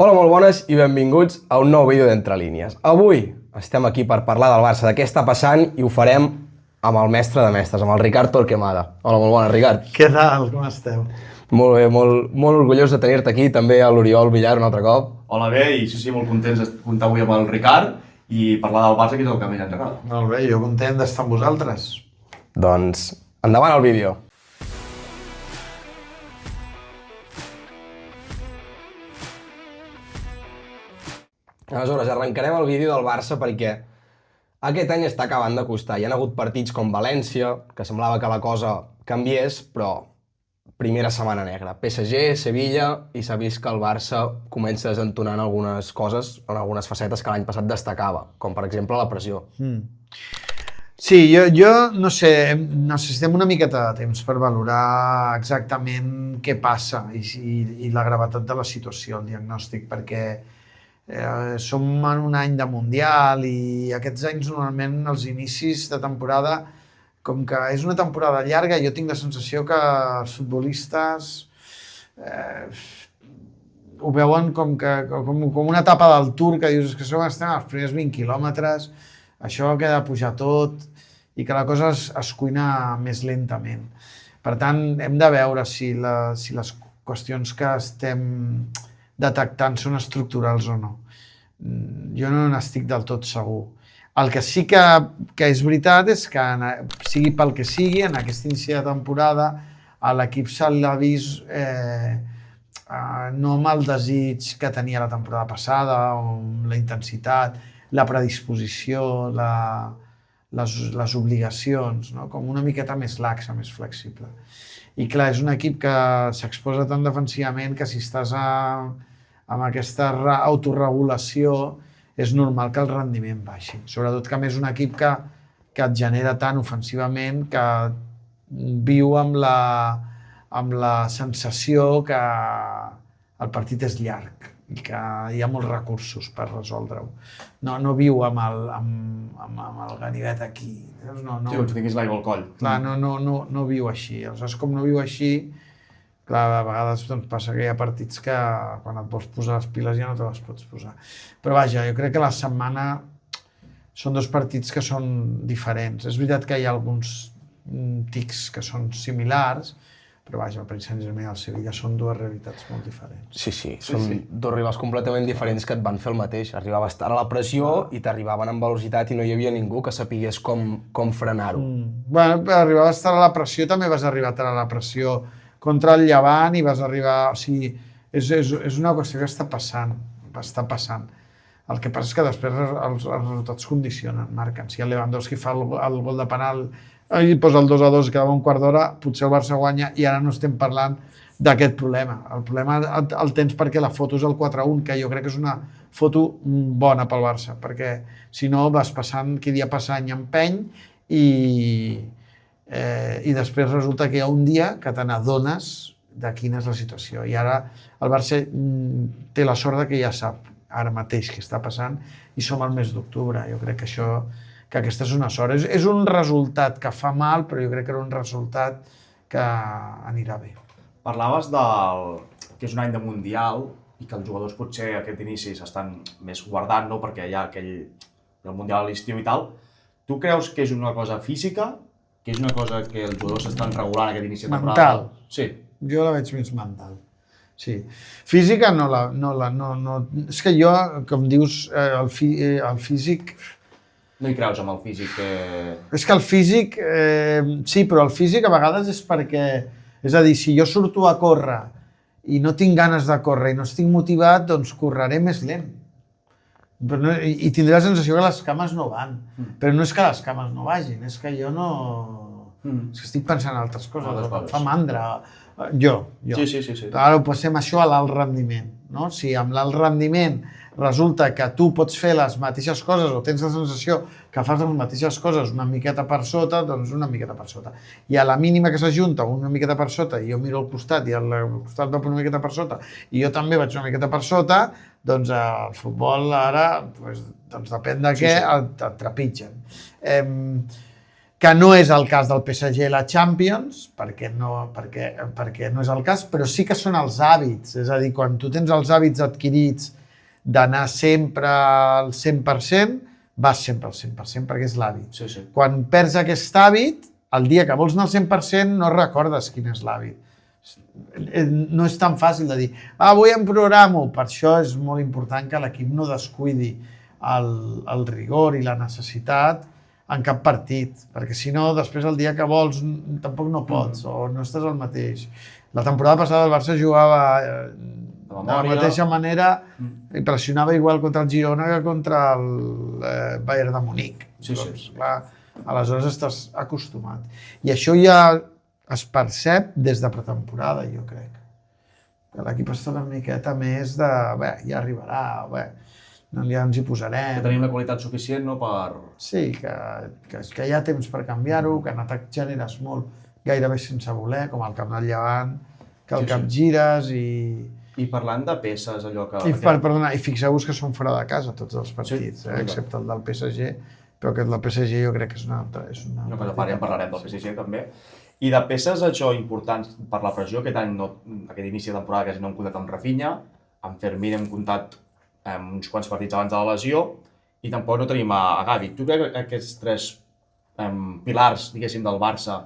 Hola, molt bones i benvinguts a un nou vídeo d'Entre Línies. Avui estem aquí per parlar del Barça, de què està passant, i ho farem amb el mestre de mestres, amb el Ricard Torquemada. Hola, molt bones, Ricard. Què tal? Com esteu? Molt bé, molt orgullós de tenir-te aquí, també a l'Oriol Villar un altre cop. Hola, bé, i sí, molt contents de comptar avui amb el Ricard i parlar del Barça, que és el que més ens agrada. Molt bé, jo content d'estar amb vosaltres. Doncs, endavant el vídeo. Aleshores, arrencarem el vídeo del Barça perquè aquest any està acabant de costar. Hi ha hagut partits com València, que semblava que la cosa canviés, però primera setmana negra. PSG, Sevilla, i s'ha vist que el Barça comença desentonant algunes coses, en algunes facetes que l'any passat destacava, com per exemple la pressió. Sí, jo no sé, necessitem una miqueta de temps per valorar exactament què passa i la gravetat de la situació, el diagnòstic, perquè som en un any de Mundial i aquests anys normalment els inicis de temporada, com que és una temporada llarga, jo tinc la sensació que els futbolistes ho veuen com una etapa del Tour, que dius que estem als primers 20 quilòmetres, això que ha de pujar tot i que la cosa es cuina més lentament. Per tant, hem de veure si les qüestions que estem detectant són estructurals o no. Jo no n'estic del tot segur. El que sí que és veritat és que, sigui pel que sigui, en aquest inici de temporada a l'equip se l'ha vist no amb el desig que tenia la temporada passada, amb la intensitat, la predisposició, les obligacions, no? Com una miqueta més laxa, més flexible. I clar, és un equip que s'exposa tan defensivament que si estàs amb aquesta autorregulació és normal que el rendiment baixi. Sobretot que a més és un equip que et genera tant ofensivament que viu amb la sensació que el partit és llarg i que hi ha molts recursos per resoldre-ho. No viu amb el ganivet aquí. Sí, com si tinguis l'aigua al coll. Clar, no viu així. Aleshores, com no viu així, clar, a vegades passa que hi ha partits que quan et vols posar les piles ja no te les pots posar. Però vaja, jo crec que la setmana són dos partits que són diferents. És veritat que hi ha alguns tics que són similars, però vaja, el Paris Saint-Germain i el Sevilla són dues realitats molt diferents. Sí, són dos rivals completament diferents que et van fer el mateix. Arribava a estar a la pressió i t'arribaven amb velocitat i no hi havia ningú que sapigués com frenar-ho. Bueno, arribava a estar a la pressió, també vas arribar a estar a la pressió contra el Llevant i vas arribar... O sigui, és una qüestió que està passant. El que passa és que després els resultats condicionen, marquen. Si el Lewandowski fa el gol de penal i posa el 2-2 i quedava un quart d'hora, potser el Barça guanya i ara no estem parlant d'aquest problema. El problema el tens perquè la foto és el 4-1, que jo crec que és una foto bona pel Barça, perquè si no vas passant, qui dia passa any empeny i després resulta que hi ha un dia que te n'adones de quina és la situació. I ara el Barça té la sort que ja sap ara mateix què està passant i som al mes d'octubre. Jo crec que aquesta és una sort. És un resultat que fa mal, però jo crec que era un resultat que anirà bé. Parlaves que és un any de Mundial i que els jugadors potser aquest inici s'estan més guardant, no? Perquè hi ha el Mundial a l'estiu i tal. Tu creus que és una cosa física? Que és una cosa que els jugadors s'estan regulant aquest inici de temporada? Mental. Sí. Jo la veig més mental. Sí. Física no. És que jo, com dius, el físic... No hi creus amb el físic que... És que el físic, sí, però el físic a vegades és perquè... És a dir, si jo surto a córrer i no tinc ganes de córrer i no estic motivat, doncs correré més lent. I tindré la sensació que les cames no van. Però no és que les cames no vagin, és que jo no... És que estic pensant en altres coses, em fa mandra. Jo. Sí. Ara ho passem això a l'alt rendiment, no? Si amb l'alt rendiment resulta que tu pots fer les mateixes coses o tens la sensació que fas les mateixes coses una miqueta per sota, doncs una miqueta per sota. I a la mínima que s'ajunta una miqueta per sota i jo miro al costat i al costat va una miqueta per sota i jo també vaig una miqueta per sota, doncs el futbol ara, doncs depèn de què, et trepitgen. que no és el cas del PSG a la Champions, perquè no és el cas, però sí que són els hàbits. És a dir, quan tu tens els hàbits adquirits d'anar sempre al 100%, vas sempre al 100%, perquè és l'hàbit. Sí. Quan perds aquest hàbit, el dia que vols anar al 100% no recordes quin és l'hàbit. No és tan fàcil de dir, avui em programo. Per això és molt important que l'equip no descuidi el rigor i la necessitat en cap partit, perquè si no, després el dia que vols tampoc no pots, o no estàs al mateix. La temporada passada el Barça jugava de la mateixa manera i pressionava igual contra el Girona que contra el Bayern de Munic. Sí. Clar, aleshores estàs acostumat. I això ja es percep des de pretemporada, jo crec. Que l'equip està una miqueta més de, ja arribarà, ja ens hi posarem. Que tenim la qualitat suficient, no, per... Sí, que hi ha temps per canviar-ho, que en atac generes molt, gairebé sense voler, com al camp del Llevant, que al cap gires i... I parlant de peces, allò que... Perdona, i fixeu-vos que són fora de casa tots els partits, excepte el del PSG, però aquest del PSG jo crec que és una altra. No, però parlarem del PSG també. I de peces, això, importants per la pressió, aquest inici de temporada quasi no hem comptat amb Rafinha, amb Fermín hem comptat uns quants partits abans de la lesió, i tampoc no tenim a Gavi. Tu creus que aquests tres pilars, diguéssim, del Barça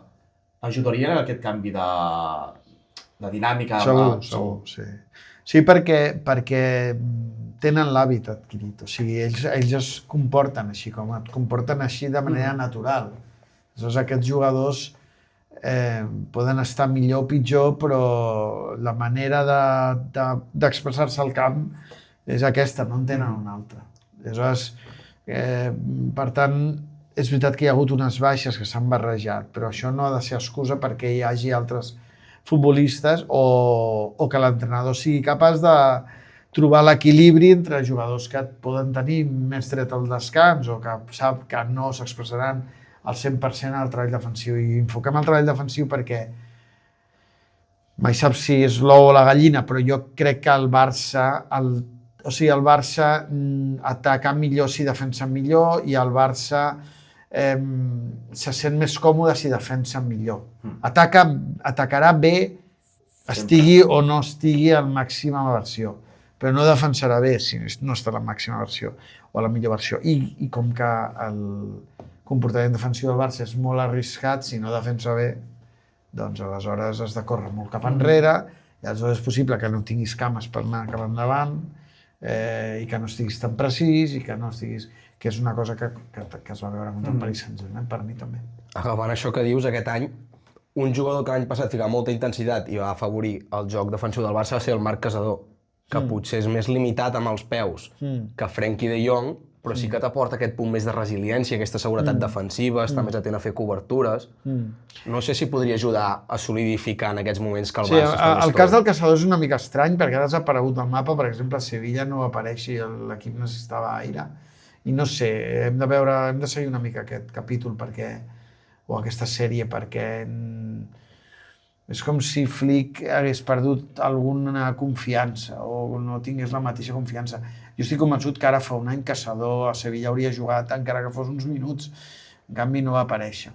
ajudarien a aquest canvi de dinàmica? Segur, sí. Sí, perquè tenen l'hàbit adquirit, o sigui, ells es comporten així, et comporten així de manera natural. Aleshores, aquests jugadors poden estar millor o pitjor, però la manera d'expressar-se al camp és aquesta, no en tenen una altra. Aleshores, per tant, és veritat que hi ha hagut unes baixes que s'han barrejat, però això no ha de ser excusa perquè hi hagi altres futbolistes o que l'entrenador sigui capaç de trobar l'equilibri entre jugadors que poden tenir més dret al descans o que sap que no s'expressaran al 100% al treball defensiu. I enfoquem el treball defensiu perquè mai saps si és l'ou o la gallina, però jo crec que el Barça ataca millor si defensa millor i el Barça se sent més còmode si defensa millor. Atacarà bé, estigui o no estigui a la màxima versió, però no defensarà bé si no està a la màxima versió o a la millor versió. I com que el comportament defensiu del Barça és molt arriscat, si no defensa bé, doncs aleshores has de córrer molt cap enrere i aleshores és possible que no tinguis cames per anar cap endavant i que no estiguis tan precís i que no estiguis... que és una cosa que es va veure contra el Paris Saint-Germain, per mi també. Agafant això que dius, aquest any, un jugador que l'any passat ficava molta intensitat i va afavorir el joc defensiu del Barça va ser el Marc Casador, que potser és més limitat amb els peus que Frenkie de Jong, però sí que t'aporta aquest punt més de resiliència, aquesta seguretat defensiva, està més atent a fer cobertures. No sé si podria ajudar a solidificar en aquests moments que el Barça està més el cas del Casador és una mica estrany perquè ha desaparegut del mapa, per exemple, a Sevilla no apareix i l'equip necessitava aire. I no sé, hem de seguir una mica aquest capítol o aquesta sèrie perquè és com si Flick hagués perdut alguna confiança o no tingués la mateixa confiança. Jo estic convençut que ara fa un any Casador a Sevilla hauria jugat encara que fos uns minuts, en canvi no va aparèixer.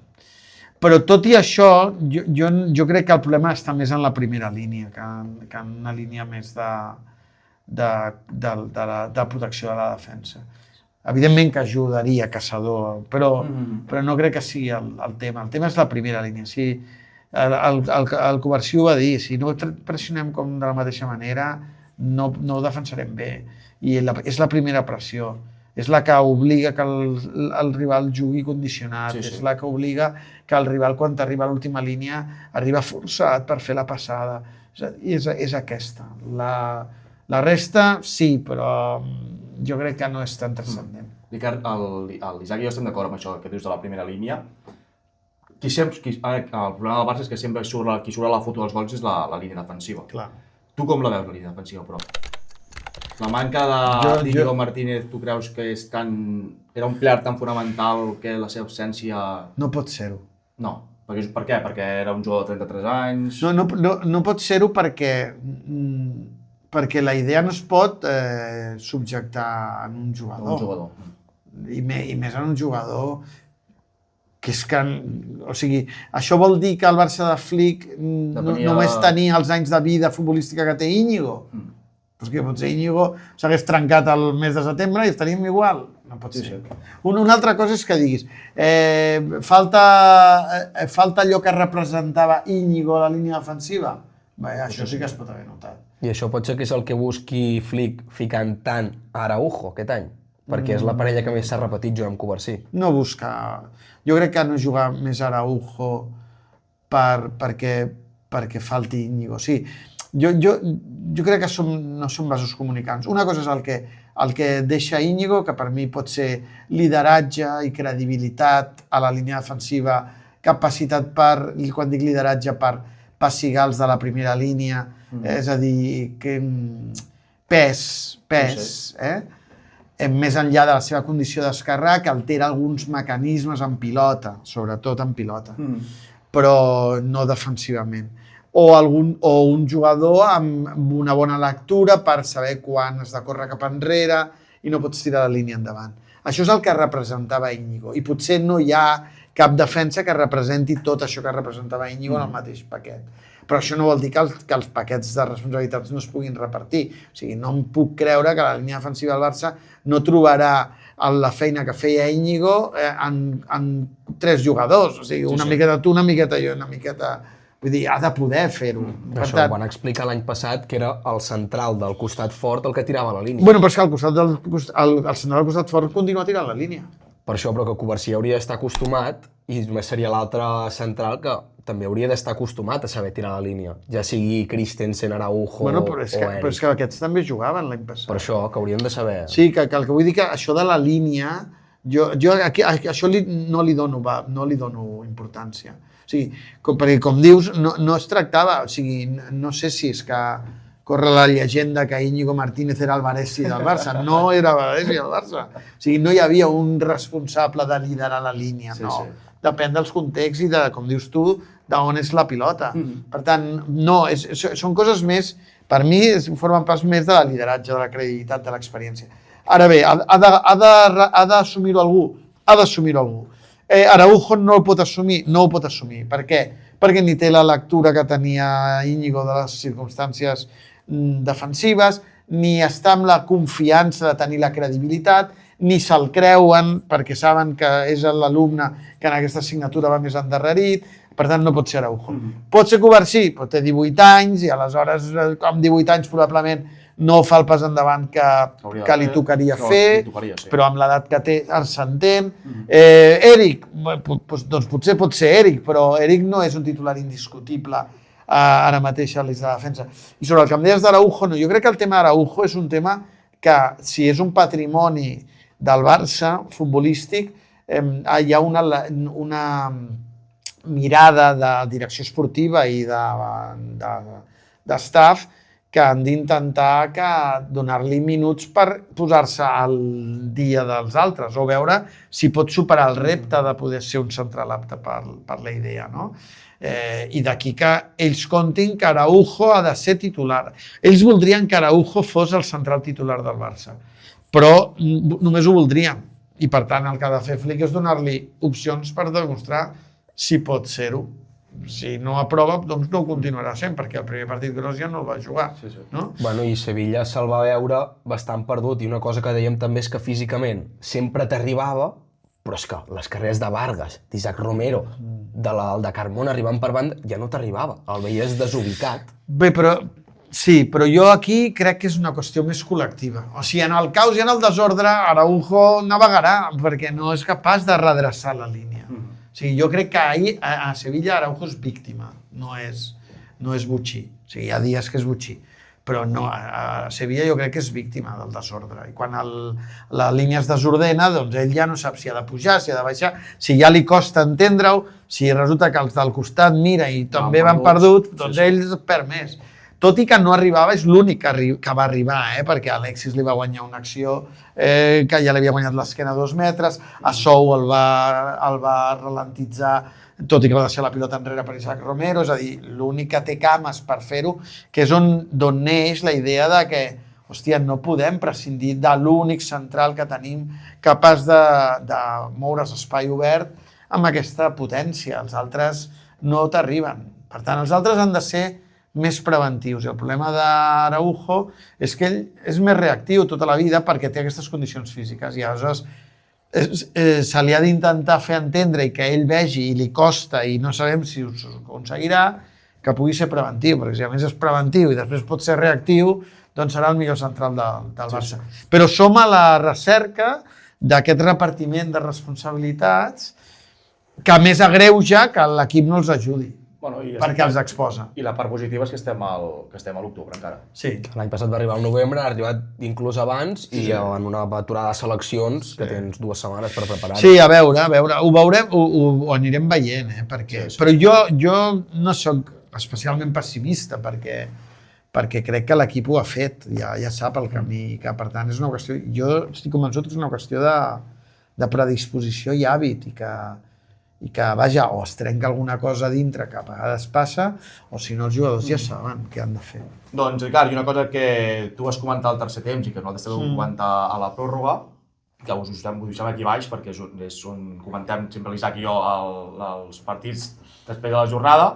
Però tot i això, jo crec que el problema està més en la primera línia que en una línia més de protecció de la defensa. Evidentment que ajudaria Casador, però no crec que sigui el tema. El tema és la primera línia. Si el Covarsí ho va dir, si no pressionem com de la mateixa manera, no ho defensarem bé. I és la primera pressió. És la que obliga que el rival jugui condicionat. És la que obliga que el rival, quan arriba a l'última línia, arriba forçat per fer la passada. És aquesta. La resta, sí, però jo crec que no és tan transcendent. Ricard, l'Isaac i jo estem d'acord amb això que dius de la primera línia. El problema del Barça és que sempre qui surt a la foto dels gols és la línia defensiva. Clar. Tu com la veus, la línia defensiva, però? La manca d'Iñigo Martínez, tu creus que era un pilar tan fonamental que la seva absència... No pot ser-ho. No. Per què? Perquè era un jugador de 33 anys? No pot ser-ho perquè la idea no es pot subjectar en un jugador. I més en un jugador que és que, o sigui, això vol dir que el Barça de Flick només tenia els anys de vida futbolística que té Íñigo? Doncs que potser Íñigo s'hagués trencat el mes de setembre i estaríem igual. No pot ser. Una altra cosa és que diguis falta allò que representava Íñigo a la línia defensiva? Bé, això sí que es pot haver notat. I això pot ser que és el que busqui Flick ficant tant Araujo aquest any? Perquè és la parella que més s'ha repetit jugant amb Covarsí. No busca... Jo crec que no jugar més Araujo perquè falti Íñigo. Sí, jo crec que no són vasos comunicants. Una cosa és el que deixa Íñigo, que per mi pot ser lideratge i credibilitat a la línia defensiva, capacitat per, i quan dic lideratge, per passigar els de la primera línia, és a dir, pes, més enllà de la seva condició d'esquerrà, que altera alguns mecanismes en pilota, sobretot en pilota, però no defensivament. O un jugador amb una bona lectura per saber quan has de córrer cap enrere i no pots tirar la línia endavant. Això és el que representava Íñigo, i potser no hi ha cap defensa que representi tot això que representava Íñigo en el mateix paquet. Però això no vol dir que els paquets de responsabilitats no es puguin repartir. O sigui, no em puc creure que la línia defensiva del Barça no trobarà la feina que feia Íñigo en 3 jugadors. O sigui, una miqueta tu, una miqueta jo, una miqueta... Vull dir, ha de poder fer-ho. Això ho van explicar l'any passat, que era el central del costat fort el que tirava la línia. Bueno, però és que el central del costat fort continua tirant la línia. Per això, però que Covarsí hauria d'estar acostumat, i només seria l'altre central que també hauria d'estar acostumat a saber tirar la línia, ja sigui Christensen, Araujo o Eric. Però és que aquests també jugaven l'any passat. Per això, que haurien de saber. Sí, que el que vull dir que això de la línia, jo això no li dono importància. O sigui, perquè com dius, no es tractava, o sigui, no sé si és que corre la llegenda que Íñigo Martínez era el Varesi del Barça. No era Varesi del Barça. O sigui, no hi havia un responsable de liderar la línia, no. Depèn dels contexts i de, com dius tu, d'on és la pilota. Per tant, no, són coses més, per mi, formen pas més de la lideratge, de la credibilitat, de l'experiència. Ara bé, ha d'assumir-ho algú? Ha d'assumir-ho algú. Araujo no ho pot assumir? No ho pot assumir. Per què? Perquè ni té la lectura que tenia Íñigo de les circumstàncies defensives, ni està amb la confiança de tenir la credibilitat, ni se'l creuen perquè saben que és l'alumne que en aquesta assignatura va més endarrerit, per tant no pot ser Araujo. Pot ser Covarsí, però té 18 anys i aleshores amb 18 anys probablement no fa el pas endavant que li tocaria fer, però amb l'edat que té s'entén. Eric, doncs potser pot ser Eric, però Eric no és un titular indiscutible ara mateix a l'eix de defensa. I sobre el que em deies d'Araujo, no, jo crec que el tema d'Araujo és un tema que, si és un patrimoni del Barça futbolístic, hi ha una mirada de direcció esportiva i de staff que han d'intentar donar-li minuts per posar-se al dia dels altres o veure si pot superar el repte de poder ser un central apte per la idea, no? I d'aquí que ells contin que Araujo ha de ser titular. Ells voldrien que Araujo fos el central titular del Barça, però només ho voldrien. I per tant el que ha de fer Flick és donar-li opcions per demostrar si pot ser-ho. Si no aprova, doncs no ho continuarà sent, perquè el primer partit gros ja no el va jugar. No? Bueno, i Sevilla se'l va veure bastant perdut, i una cosa que dèiem també és que físicament sempre t'arribava, però és que les carreres de Vargas, d'Isaac Romero, de Carmona arribant per banda, ja no t'arribava, el veies desubicat. Bé, però jo aquí crec que és una qüestió més col·lectiva. O sigui, en el caos i en el desordre, Araujo navegarà, perquè no és capaç de redreçar la línia. O sigui, jo crec que ahir a Sevilla Araujo és víctima, no és botxí. O sigui, hi ha dies que és botxí, però no, a Sevilla jo crec que és víctima del desordre. I quan la línia es desordena, doncs ell ja no sap si ha de pujar, si ha de baixar, si ja li costa entendre-ho, si resulta que els del costat mira i també van perdut, doncs ell es perd més. Tot i que no arribava, és l'únic que va arribar, perquè Alexis li va guanyar una acció que ja li havia guanyat l'esquena 2 metres, a Sou el va ralentitzar, tot i que va deixar la pilota enrere per Isaac Romero, és a dir, l'únic que té cames per fer-ho, que és d'on neix la idea de que, hòstia, no podem prescindir de l'únic central que tenim capaç de moure's espai obert amb aquesta potència, els altres no t'arriben. Per tant, els altres han de ser més preventius. I el problema d'Araujo és que ell és més reactiu tota la vida perquè té aquestes condicions físiques i aleshores se li ha d'intentar fer entendre i que ell vegi i li costa i no sabem si ho aconseguirà, que pugui ser preventiu, perquè si a més és preventiu i després pot ser reactiu, doncs serà el millor central del Barça. Però som a la recerca d'aquest repartiment de responsabilitats que a més agreuja que l'equip no els ajudi. Bueno, perquè els exposa. I la part positiva és que estem a l'octubre encara. Sí. L'any passat va arribar al novembre, ha arribat inclús abans i en una aturada de seleccions que tens 2 setmanes per preparar-ho. Sí, a veure, ho veurem, ho anirem veient, perquè... Però jo no sóc especialment pessimista perquè crec que l'equip ho ha fet, ja sap el camí, que per tant és una qüestió... Jo estic convençut que és una qüestió de predisposició i hàbit i que, vaja, o es trenca alguna cosa dintre que a vegades passa, o si no els jugadors ja saben què han de fer. Doncs, Ricard, i una cosa que tu vas comentar al tercer temps i que nosaltres també ho comentar a la pròrroga, que us ho deixem aquí baix perquè és on comentem sempre l'Isaac i jo els partits després de la jornada,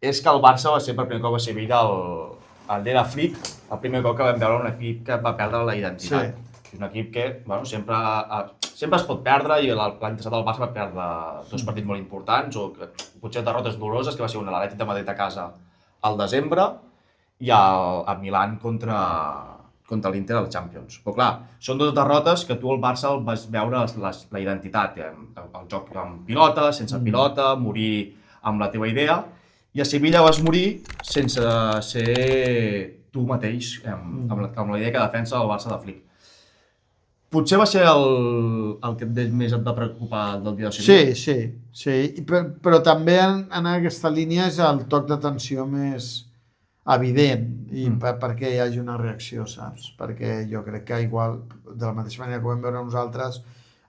és que el Barça va ser per primer cop a Sevilla el d'Era Flick, el primer cop que vam veure un equip que va perdre la identitat. Sí. És un equip que sempre es pot perdre i l'any passat el Barça va perdre 2 partits molt importants o potser derrotes doloroses, que va ser una a l'Atlètic de Madrid a casa al desembre i a Milán contra l'Inter al Champions. Però clar, són 2 derrotes que tu al Barça el vas veure la identitat, el joc amb pilota, sense pilota, morir amb la teva idea, i a Sevilla vas morir sense ser tu mateix, amb la idea que defensa el Barça de Flick. Potser va ser el que més et va preocupar del dia de Sevilla? Sí. Però també en aquesta línia és el toc d'atenció més evident i perquè hi hagi una reacció, saps? Perquè jo crec que igual, de la mateixa manera que ho vam veure nosaltres,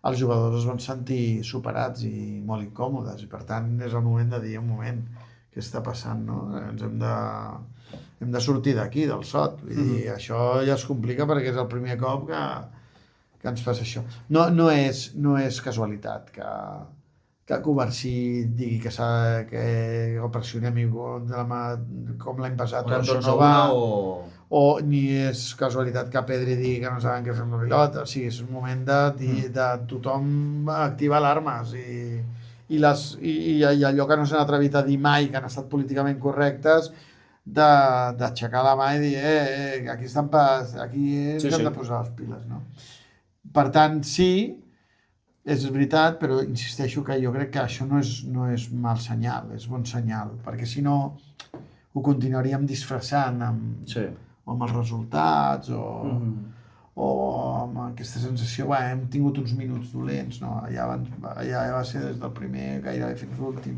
els jugadors es van sentir superats i molt incòmodes i per tant és el moment de dir un moment què està passant, no? Hem de sortir d'aquí, del sot. Vull dir, això ja es complica perquè és el primer cop que ens passa això. No és casualitat que Covarsí digui que el pressionem com l'any passat, això no va, o ni és casualitat que Pedri digui que no saben què fer amb la pilota. O sigui, és un moment de tothom activar alarmes i allò que no s'han atrevit a dir mai, que han estat políticament correctes, d'aixecar la mà i dir aquí ens hem de posar les piles, no? Per tant, sí, és veritat, però insisteixo que jo crec que això no és mal senyal, és bon senyal, perquè si no ho continuaríem disfressant amb els resultats o amb aquesta sensació, hem tingut uns minuts dolents, no? Ja va ser des del primer gairebé fins l'últim.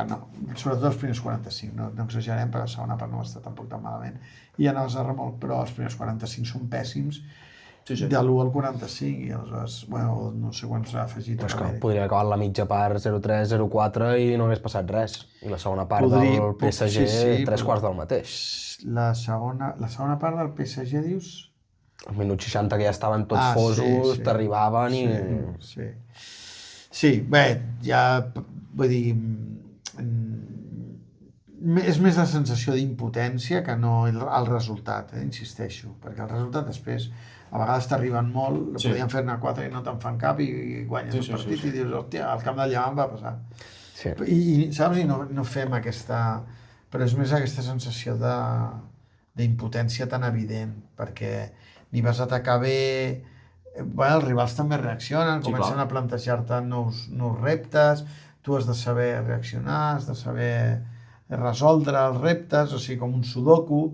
No, sobretot els primers 45, no exagerem, perquè la segona part no va estar tampoc tan malament i anaves a remolc, però els primers 45 són pèssims, de l'1 al 45 i aleshores, no sé quants s'ha afegit. És que podria haver acabat la mitja part 0-3, 0-4 i no hagués passat res. I la segona part del PSG, 3/4 del mateix. La segona part del PSG, dius? Al minut 60 que ja estaven tots fosos, t'arribaven i... Sí, bé, ja, vull dir, és més la sensació d'impotència que no el resultat, insisteixo, perquè el resultat després a vegades t'arriben molt, podien fer-ne 4 i no te'n fan cap i guanyes el partit i dius, hòstia, al camp del Llevant va passar. I saps, i no fem aquesta... Però és més aquesta sensació d'impotència tan evident, perquè ni vas atacar bé... Els rivals també reaccionen, comencen a plantejar-te nous reptes, tu has de saber reaccionar, has de saber resoldre els reptes, o sigui, com un sudoku,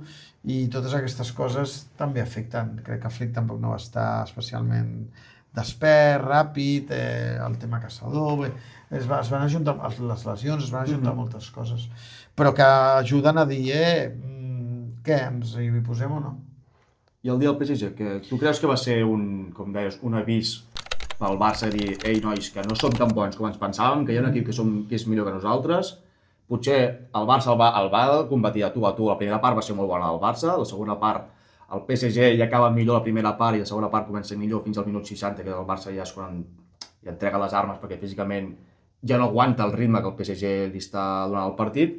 i totes aquestes coses també afecten. Crec que Flick tampoc no va estar especialment despert, ràpid, el tema caçador... Es van ajuntar les lesions, es van ajuntar moltes coses, però que ajuden a dir, què, ens hi posem o no? I el dia del PSG, que tu creus que va ser com deies, un avís pel Barça dir, ei nois, que no som tan bons com ens pensàvem, que hi ha un equip que és millor que nosaltres? Potser el Barça el va combatir a tu. La primera part va ser molt bona del Barça, la segona part el PSG ja acaba millor la primera part i la segona part comença millor fins al minut 60, que el Barça ja és quan entrega les armes perquè físicament ja no aguanta el ritme que el PSG li està donant al partit.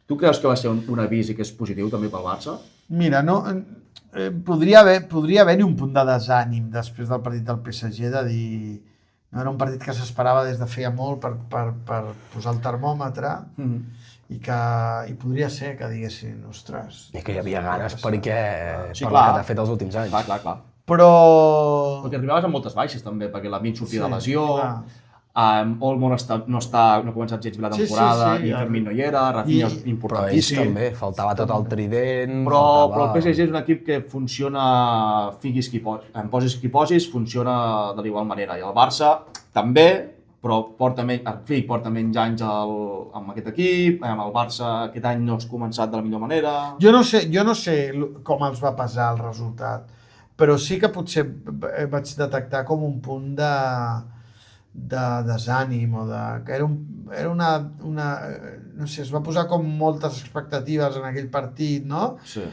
Tu creus que va ser un avís i que és positiu també pel Barça? Mira, no, podria haver-hi un punt de desànim després del partit del PSG, de dir... No era un partit que s'esperava des de feia molt per posar el termòmetre i podria ser que diguessin, ostres... I que hi havia ganes perquè... Sí, per clar. el que t'ha fet els últims anys. Clar. Però... Perquè arribaves amb moltes baixes també, perquè la Min sortia Sí, de lesió, clar. Olmo no ha començat gens bé la temporada, Sí, i Fermín no hi era, Rafinha és Però ells importantíssim. també, faltava tot el trident... Però faltava... el PSG és un equip que funciona, em posis qui posis, funciona de l'igual manera. I el Barça també, però porta menys anys amb aquest equip, amb el Barça aquest any no has començat de la millor manera... Jo no sé com els va pesar el resultat, però sí que potser vaig detectar com un punt de desànim o de... que era una... no sé, es va posar com moltes expectatives en aquell partit, no? Sí.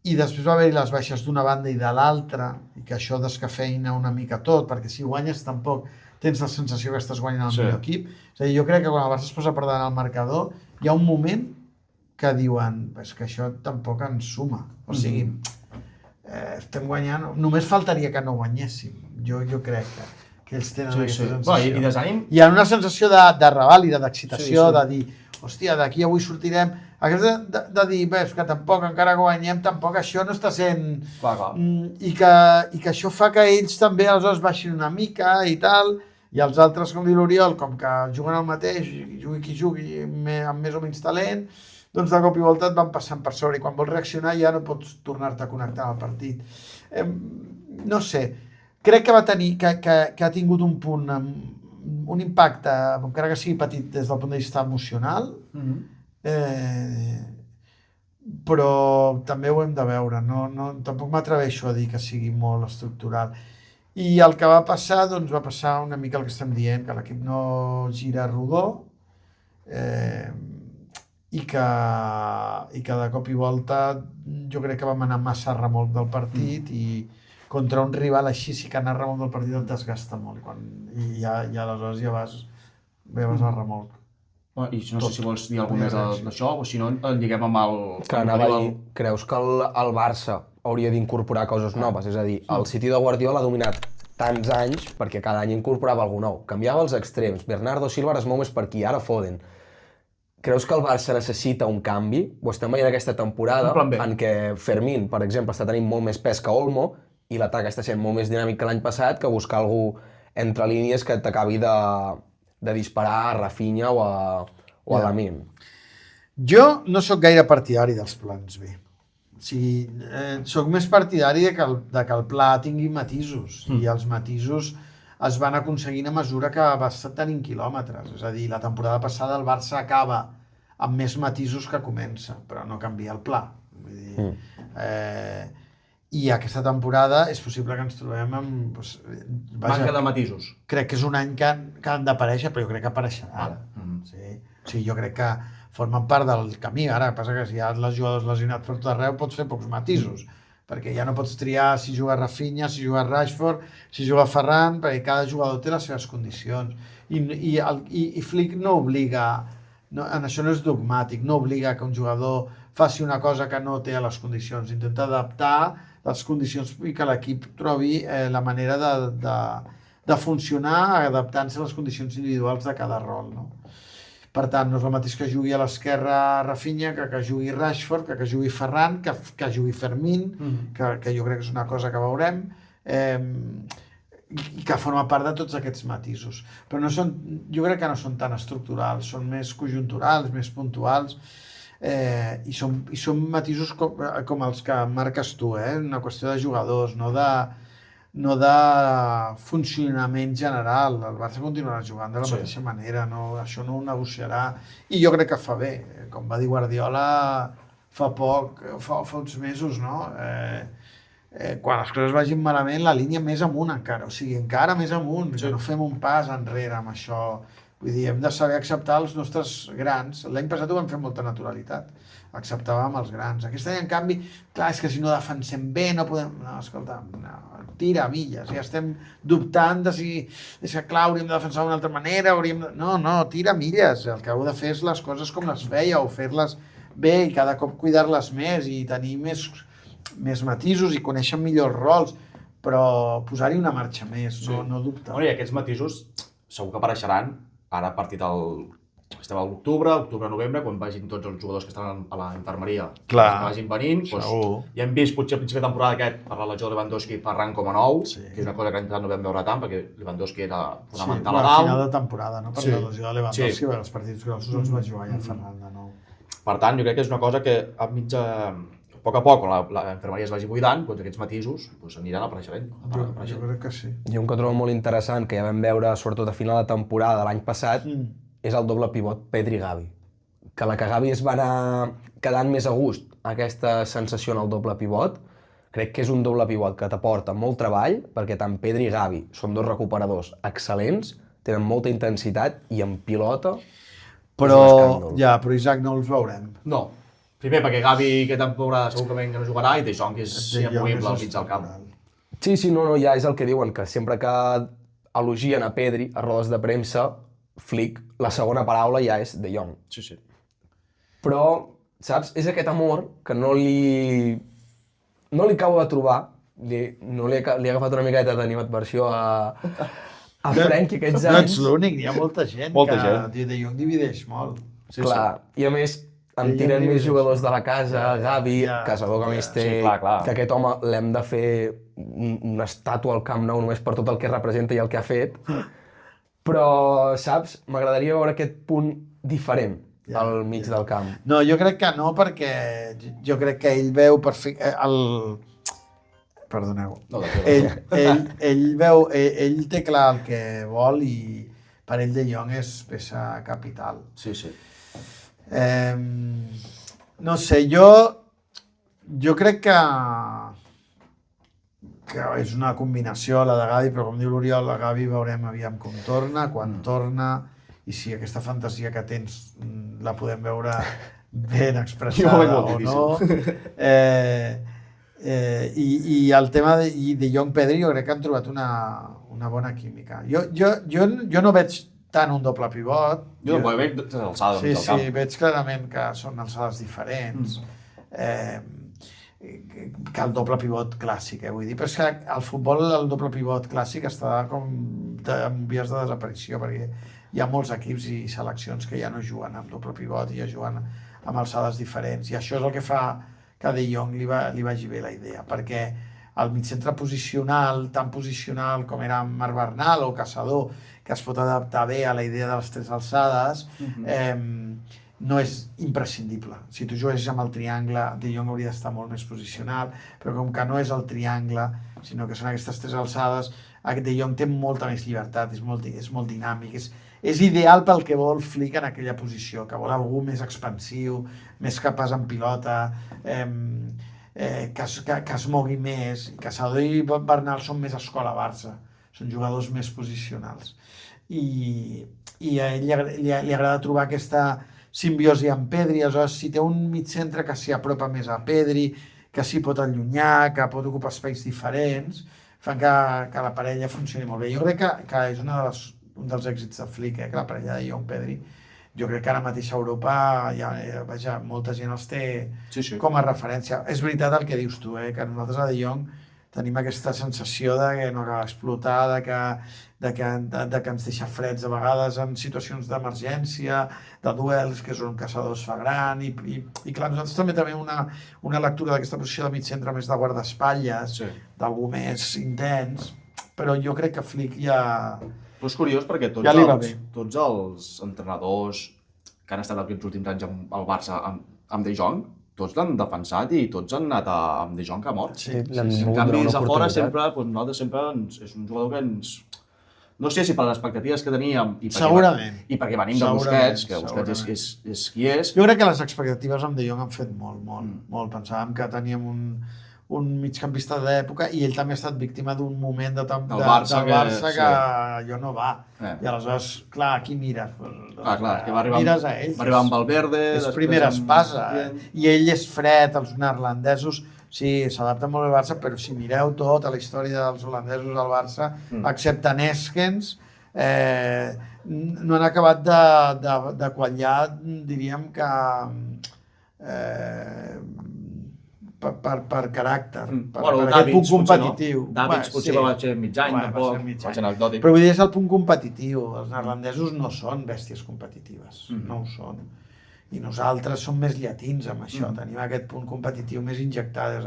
I després va haver-hi les baixes d'una banda i de l'altra, i que això descafeïna una mica tot, perquè si guanyes tampoc tens la sensació que estàs guanyant el millor equip. És a dir, jo crec que quan el Barça es posa per davant el marcador, hi ha un moment que diuen, és que això tampoc ens suma. O sigui, estem guanyant... Només faltaria que no guanyéssim. Jo crec que ells tenen aquesta sensació. I desànim? Hi ha una sensació de revàlida, d'excitació, de dir, hòstia, d'aquí avui sortirem... Aquesta de dir, bé, que tampoc encara guanyem, tampoc això no està sent... Clar. I que això fa que ells també aleshores baixin una mica i tal, i els altres, com diu l'Oriol, com que juguen el mateix, jugui qui jugui amb més o menys talent, doncs de cop i volta et van passant per sobre, i quan vols reaccionar ja no pots tornar-te a connectar al partit. No sé, crec que va tenir, que ha tingut un punt, un impacte, encara que sigui petit des del punt de vista emocional, però també ho hem de veure, tampoc m'atreveixo a dir que sigui molt estructural. I el que va passar, doncs va passar una mica el que estem dient, que l'equip no gira rodó, i que de cop i volta jo crec que vam anar massa a remolc del partit i contra un rival així sí que anar a remolc del partit et desgasta molt i aleshores ja vas a remolc. I no sé si vols dir alguna més d'això o si no en lliguem amb el... Que anava a dir, creus que el Barça hauria d'incorporar coses noves? És a dir, el City de Guardiola ha dominat tants anys perquè cada any incorporava alguna nou. Canviava els extrems, Bernardo Silva ara es mou més per aquí, ara Foden. Creus que el Barça necessita un canvi? Ho estem veient aquesta temporada en què Fermín, per exemple, està tenint molt més pes que Olmo i l'atac està sent molt més dinàmic que l'any passat que buscar algú entre línies que t'acabi de disparar a Rafinha o a Lamine. Jo no sóc gaire partidari dels plans B. O sigui, sóc més partidari de que el pla tingui matisos i els matisos es van aconseguint a mesura que vas tenint quilòmetres. És a dir, la temporada passada el Barça acaba amb més matisos que comença, però no canvia el pla. Vull dir, i aquesta temporada és possible que ens trobem amb... Manca de matisos. Crec que és un any que han d'aparèixer, però jo crec que apareixerà. Sí. O sigui, jo crec que formen part del camí. Ara, passa que si hi ha els jugadors lesionats per tot arreu, pots fer pocs matisos, perquè ja no pots triar si juga Rafinha, si juga Rashford, si juga Ferran, perquè cada jugador té les seves condicions. I Flick no obliga, en això no és dogmàtic, no obliga que un jugador faci una cosa que no té a les condicions. Intenta adaptar les condicions i que l'equip trobi la manera de funcionar adaptant-se a les condicions individuals de cada rol, no? Per tant, no és el mateix que jugui a l'esquerra Rafinha, que jugui Rashford, que jugui Ferran, que jugui Fermín, que jo crec que és una cosa que veurem, i que forma part de tots aquests matisos. Però jo crec que no són tan estructurals, són més conjunturals, més puntuals, i són matisos com els que marques tu, una qüestió de jugadors, no de funcionament general. El Barça continuarà jugant de la mateixa manera, això no ho negociarà, i jo crec que fa bé, com va dir Guardiola fa uns mesos, no? Quan les coses vagin malament, la línia més amunt encara, o sigui, encara més amunt, que no fem un pas enrere amb això, Vull dir, hem de saber acceptar els nostres grans. L'any passat ho vam fer amb molta naturalitat. Acceptàvem els grans. Aquest any, en canvi, clar, és que si no defensem bé no podem... No, escolta, no, tira milles. Ja estem dubtant de si... És que, clar, hauríem de defensar d'una altra manera, hauríem de... No, tira milles. El que heu de fer és les coses com les fèieu, fer-les bé i cada cop cuidar-les més i tenir més matisos i conèixer millor els rols, però posar-hi una marxa més, no dubtar. Bueno, i aquests matisos segur que apareixeran ara a partir del... Estem a l'octubre, novembre, quan vagin tots els jugadors que estan a la infermeria. Clar, que vagin venint. segur. Ja hem vist potser a principi de temporada aquest per la lesió de Lewandowski parlant com a nou, que és una cosa que l'any passat no vam veure tant, perquè Lewandowski era fonamental a a dalt. final de temporada, no? Per la lesió de Lewandowski, els partits grossos els va jugar ja Ferran de nou. Per tant, jo crec que és una cosa que a poc a poc, quan la infermeria es vagi buidant, doncs aquests matisos aniran apareixent. Jo crec que sí. I un que trobo molt interessant, que ja vam veure sobretot a final de temporada de l'any passat, és el doble pivot Pedri-Gavi. Que la que Gavi es va anar quedant més a gust aquesta sensació en el doble pivot, crec que és un doble pivot que t'aporta molt treball, perquè tant Pedri i Gavi són dos recuperadors excel·lents, tenen molta intensitat i en pilota Però Isaac no els veurem. No. Primer perquè Gavi aquesta temporada segurament que no jugarà i De Jong és inamovible al mig del camp. Sí, ja és el que diuen, que sempre que elogien a Pedri a rodes de premsa, Flick, la segona paraula ja és De Jong. Sí. Però, saps, és aquest amor que no li acabo de trobar, li he agafat una miqueta d'animadversió a Frenkie aquests anys. No ets l'únic, hi ha molta gent que De Jong divideix molt. Clar, i a més em tiren més jugadors de la casa, Gavi, Casador que més té, que aquest home l'hem de fer una estàtua al Camp Nou només per tot el que representa i el que ha fet. Però, saps, m'agradaria veure aquest punt diferent al mig del camp. No, jo crec que no, perquè jo crec que ell veu Perdoneu. Ell té clar el que vol i per ell De Jong és peça capital. Sí. No sé, jo crec que és una combinació la de Gavi, però com diu l'Oriol, la Gavi veurem aviam com torna, quan torna, i si aquesta fantasia que tens la podem veure ben expressada o no. I el tema de Jong Pedri jo crec que han trobat una bona química. Jo no veig tant un doble pivot. Jo no veig alçades del camp. Sí, veig clarament que són alçades diferents. Que el doble pivot clàssic, vull dir. Però és que al futbol el doble pivot clàssic està com en vies de desaparició, perquè hi ha molts equips i seleccions que ja no juguen amb doble pivot i ja juguen amb alçades diferents. I això és el que fa que a De Jong li vagi bé la idea, perquè el migcentre posicional, tan posicional com era Marc Bernal o Caçador, que es pot adaptar bé a la idea de les tres alçades, no és imprescindible. Si tu juguessis amb el triangle, De Jong hauria d'estar molt més posicional, però com que no és el triangle, sinó que són aquestes tres alçades, De Jong té molta més llibertat, és molt dinàmic, és ideal pel que vol Flick en aquella posició, que vol algú més expansiu, més capaç en pilota, que es mogui més. Caçador i Bernal són més escola Barça, són jugadors més posicionals. I a ell li agrada trobar aquesta simbiosi amb Pedri, aleshores si té un migcentre que s'hi apropa més a Pedri, que s'hi pot allunyar, que pot ocupar espais diferents, fan que la parella funcioni molt bé. Jo crec que és un dels èxits de Flick, que la parella de Jong Pedri, jo crec que ara mateix a Europa molta gent els té com a referència. És veritat el que dius tu, que nosaltres a De Jong tenim aquesta sensació de que no acaba d'explotar, de que ens deixa freds a vegades en situacions d'emergència, de duels, que és on Caçador es fa gran, i clar, nosaltres també tenim una lectura d'aquesta posició de mig centre més de guardaespatlles, d'algú més intens, però jo crec que Flick ja... Però és curiós perquè tots els entrenadors que han estat aquests últims anys al Barça amb De Jong, tots l'han defensat i tots han anat amb De Jong a mort. En canvi, a fora nosaltres sempre és un jugador que ens... No sé si per les expectatives que teníem i perquè venim de Busquets, que Busquets és qui és. Jo crec que les expectatives amb De Jong han fet molt. Pensàvem que teníem un migcampista d'època, i ell també ha estat víctima d'un moment del Barça que allò no va. I aleshores, clar, qui mires? Clar, que va arribar, mires a ells. Va arribar amb Valverde... És primera espasa. I ell és fred, els neerlandesos... Sí, s'adapta molt al Barça, però si mireu tota la història dels holandesos al Barça, excepte Neskens, no han acabat de quallar, diríem que... per caràcter, per aquest punt competitiu. Davids potser va ser mig any, tampoc, va ser anecdòtic. Però vull dir, és el punt competitiu. Els neerlandesos no són bèsties competitives, no ho són. I nosaltres som més llatins amb això, tenim aquest punt competitiu més injectat.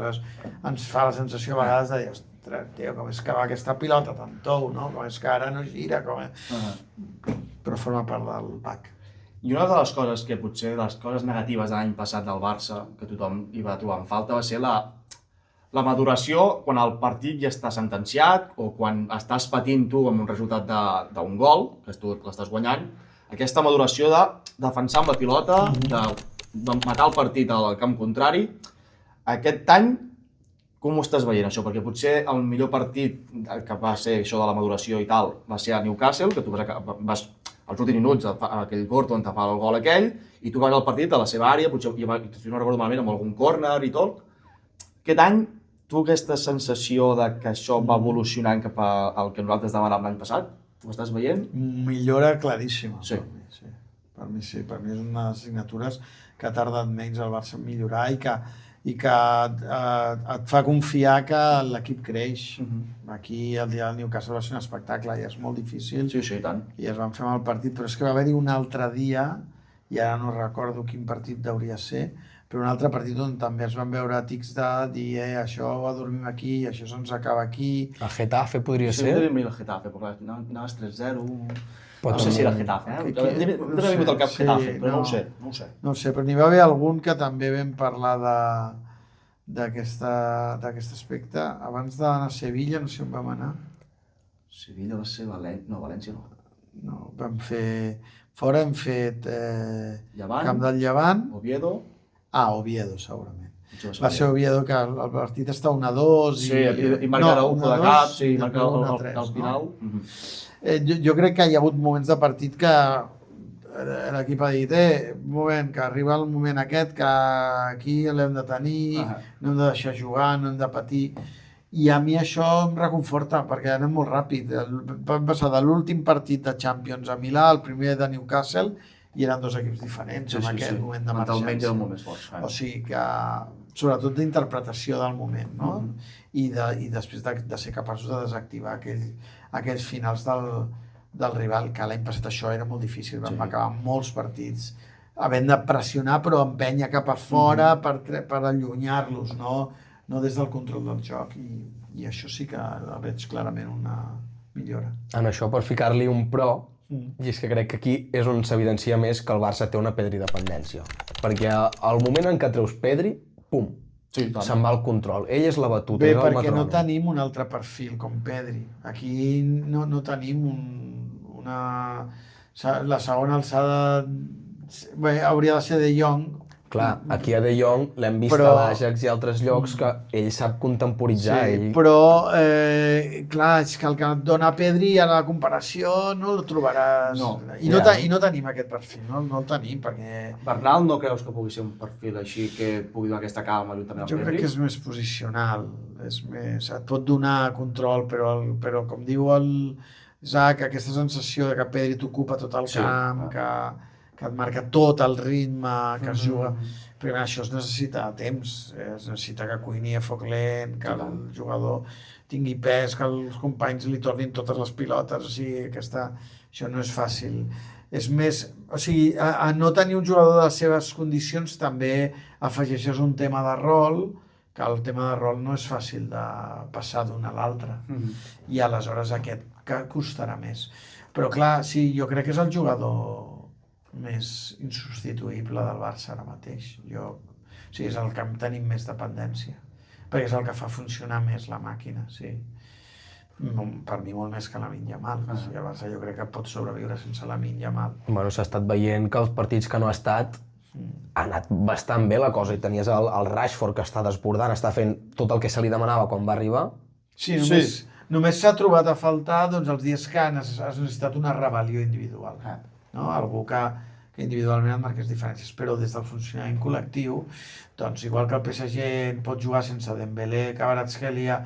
Ens fa la sensació a vegades de dir, ostres, tio, com és que va aquesta pilota tan tou, no? Com és que ara no gira, però forma part del pack. I una de les coses que potser, les coses negatives de l'any passat del Barça, que tothom hi va trobar en falta, va ser la maduració quan el partit ja està sentenciat o quan estàs patint tu amb un resultat d'un gol, que tu l'estàs guanyant, aquesta maduració de defensar amb la pilota, de matar el partit al camp contrari. Aquest any, com ho estàs veient, això? Perquè potser el millor partit que va ser això de la maduració i tal va ser a Newcastle, que tu vas als últims minuts, aquell Gordon tapar el gol aquell, i tu vas al partit a la seva àrea, potser, si no recordo malament, amb algun córner i tot. Aquest any, tu aquesta sensació de que això va evolucionant cap al que nosaltres demanàvem l'any passat, ho estàs veient? Millora claríssima. Sí. Per mi sí. Per mi és una de les assignatures que ha tardat menys el Barça en millorar i que et fa confiar que l'equip creix. Aquí el dia del Newcastle va ser un espectacle i és molt difícil. Sí, i tant. I es van fer mal partit, però és que va haver-hi un altre dia, i ara no recordo quin partit hauria ser, però un altre partit on també es van veure tics de dir això dormim aquí, això se'ns acaba aquí. El Getafe podria ser? Sí, devia venir el Getafe, perquè anaves 3-0... No sé si era el Getafe, M'he vingut al cap Getafe, però no ho sé. No ho sé, però n'hi va haver algun que també vam parlar d'aquest aspecte. Abans d'anar a Sevilla, no sé on vam anar. Sevilla va ser València no. No, vam fer... Fora hem fet Llevant, Camp del Llevant. Oviedo. Oviedo, segurament. Va ser Oviedo, que el partit està 1-2 i marca Araujo de cap, i marca al final. Jo crec que hi ha hagut moments de partit que l'equip ha dit un moment, que arriba el moment aquest, que aquí l'hem de tenir, no hem de deixar jugar, no hem de patir. I a mi això em reconforta, perquè anem molt ràpid. Vam passar de l'últim partit de Champions a Milà al primer de Newcastle, i eren dos equips diferents en aquell moment d'emergència. Mentalment era molt més forts. O sigui que, sobretot d'interpretació del moment, no? I després de ser capaços de desactivar aquells finals del rival, que l'any passat això era molt difícil, vam acabar molts partits havent de pressionar però empènyer cap a fora per allunyar-los, no des del control del joc, i això sí que veig clarament una millora. En això, per ficar-li un pro, i és que crec que aquí és on s'evidencia més que el Barça té una Pedri dependència, perquè al moment en què treus Pedri, pum, se'n va el control. Ell és la batuta, Bé, és el perquè metrònom. no tenim un altre perfil com Pedri. Aquí no tenim una... La segona alçada... Bé, hauria de ser De Jong. Clar, aquí a De Jong l'hem vist a l'Ajax i altres llocs que ell sap contemporitzar. Sí, però, clar, és que el que et dona Pedri a la comparació no el trobaràs. I no tenim aquest perfil, no el tenim, perquè... Bernal no creus que pugui ser un perfil així que pugui donar aquesta calma juntament amb Pedri? Jo crec que és més posicional, et pot donar control, però com diu el Isaac, aquesta sensació de que Pedri t'ocupa tot el camp, que et marca tot el ritme, que es juga... Primer, això es necessita temps, es necessita que cuini a foc lent, que el jugador tingui pes, que els companys li tornin totes les pilotes, o sigui, això no és fàcil. És més, o sigui, a no tenir un jugador de les seves condicions també afegeixes un tema de rol, que el tema de rol no és fàcil de passar d'un a l'altre, i aleshores aquest costarà més. Però clar, sí, jo crec que és el jugador més insubstituïble del Barça ara mateix. O sigui, és el que en tenim més dependència, perquè és el que fa funcionar més la màquina, sí. Per mi molt més que Lamine Yamal. O sigui, el Barça jo crec que pot sobreviure sense Lamine Yamal. Bueno, s'ha estat veient que els partits que no ha estat ha anat bastant bé la cosa i tenies el Rashford que està desbordant, està fent tot el que se li demanava quan va arribar. Sí, només s'ha trobat a faltar doncs, els dies que has necessitat una rebel·lió individual. No? Algú que individualment et marqués diferències, però des del funcionament col·lectiu, doncs igual que el PSG pot jugar sense Dembélé, Kvaratskhelia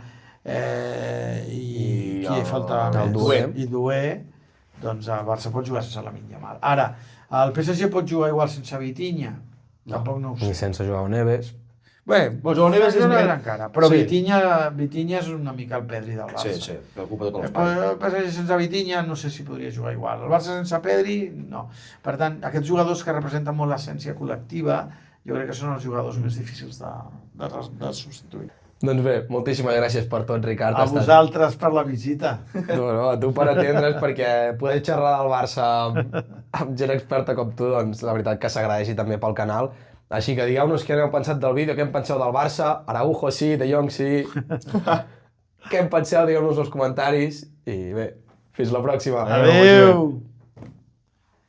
i qui faltava més? I Doué, doncs el Barça pot jugar sense Lamine Yamal. Ara, el PSG pot jugar igual sense Vitinha? Tampoc no ho sé. Ni sense Joao Neves. Bé, Joao Neves és més... encara, però Vitinha és una mica el Pedri del Barça. Sí, preocupa tot l'espai. El PSG sense Vitinha no sé si podria jugar igual. El Barça sense Pedri, no. Per tant, aquests jugadors que representen molt l'essència col·lectiva, jo crec que són els jugadors més difícils de substituir. Doncs bé, moltíssimes gràcies per tot, Ricard. A vosaltres per la visita. No, a tu per atendre's, perquè poder xerrar del Barça amb gent experta com tu, doncs la veritat que s'agradeixi també pel canal. Així que digueu-nos què n'heu pensat del vídeo, què en penseu del Barça, Araujo sí, De Jong sí... Què en penseu, digueu-nos als comentaris i bé, fins la pròxima. Adéu!